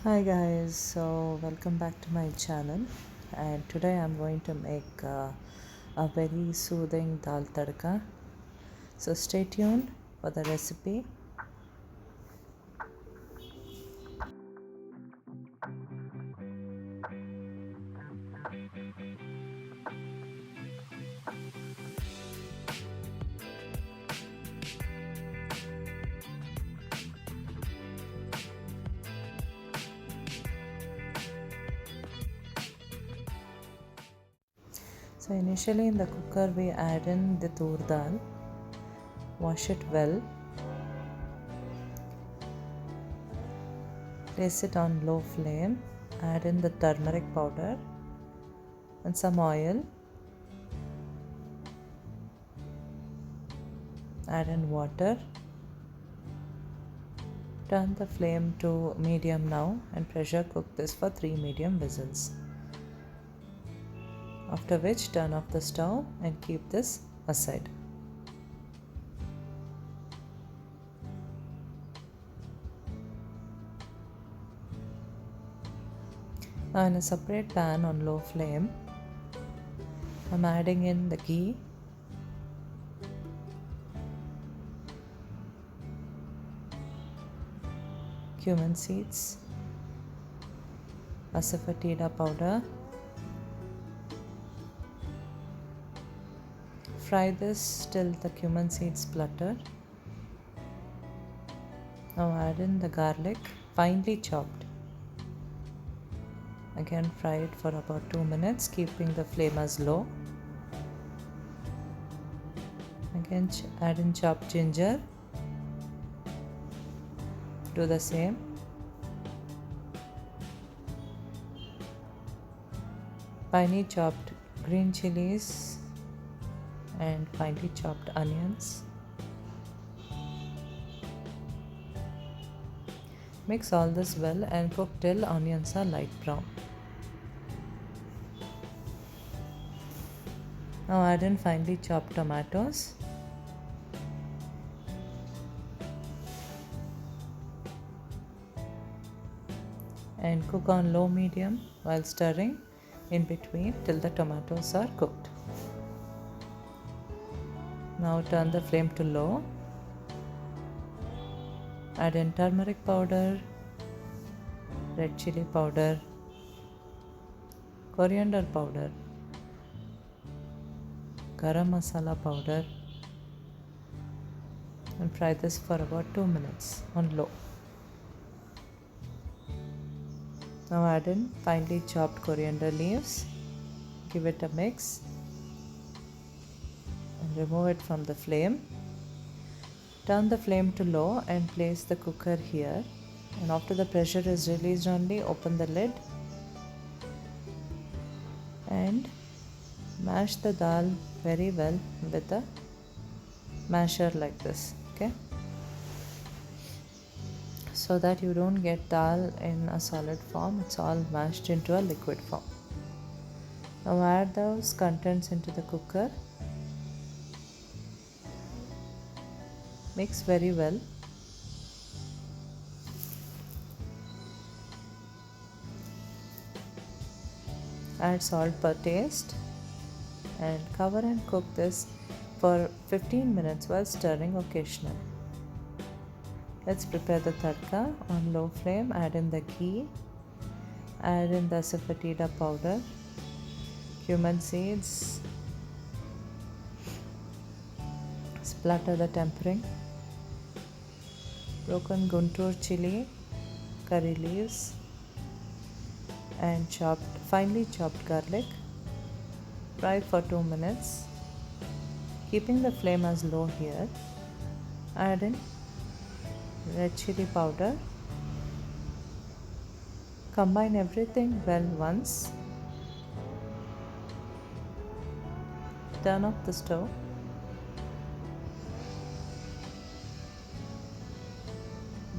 Hi guys, so welcome back to my channel, and today I'm going to make a very soothing dal tadka. So stay tuned for the recipe. So initially in the cooker we add in the tur dal, wash it well, place it on low flame, add in the turmeric powder and some oil, add in water, turn the flame to medium now and pressure cook this for 3 medium whistles. After which turn off the stove and keep this aside. Now in a separate pan on low flame, I'm adding in the ghee, cumin seeds, asafoetida powder. Fry this till the cumin seeds splutter. Now add in the garlic, finely chopped. Again fry it for about 2 minutes, keeping the flame as low. Again add in chopped ginger. Do the same. Finely chopped green chilies and finely chopped onions. Mix all this well and cook till onions are light brown. Now add in finely chopped tomatoes. And cook on low medium while stirring in between till the tomatoes are cooked. Now turn the flame to low. Add in turmeric powder, red chili powder, coriander powder, garam masala powder, and fry this for about 2 minutes on low. Now add in finely chopped coriander leaves, give it a mix and remove it from the flame. Turn the flame to low and place the cooker here, and after the pressure is released only open the lid and mash the dal very well with a masher like this, okay, so that you don't get dal in a solid form, it's all mashed into a liquid form. Now add those contents into the cooker. Mix very well. Add salt per taste and cover and cook this for 15 minutes while stirring occasionally. Let's prepare the tadka on low flame. Add in the ghee, add in the asafoetida powder, cumin seeds, splatter the tempering, broken guntur chili, curry leaves, and finely chopped garlic. Fry for 2 minutes, keeping the flame as low here. Add in red chili powder. Combine everything well once. Turn off the stove.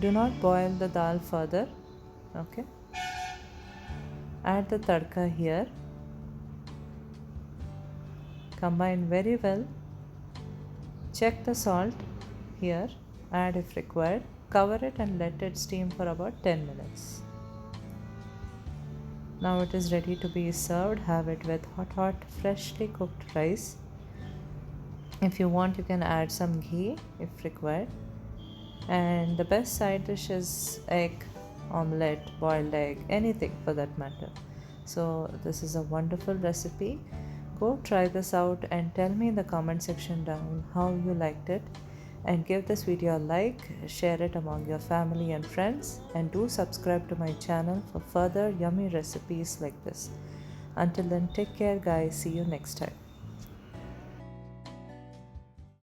Do not boil the dal further, okay. Add the tadka here. Combine very well. Check the salt here, add if required. Cover it and let it steam for about 10 minutes. Now it is ready to be served. Have it with hot freshly cooked rice. If you want, you can add some ghee if required. And the best side dish is egg omelette, boiled egg, anything for that matter. So this is a wonderful recipe. Go try this out and tell me in the comment section down how you liked it, and give this video a like, share it among your family and friends, and do subscribe to my channel for further yummy recipes like this. Until then, take care guys, see you next time.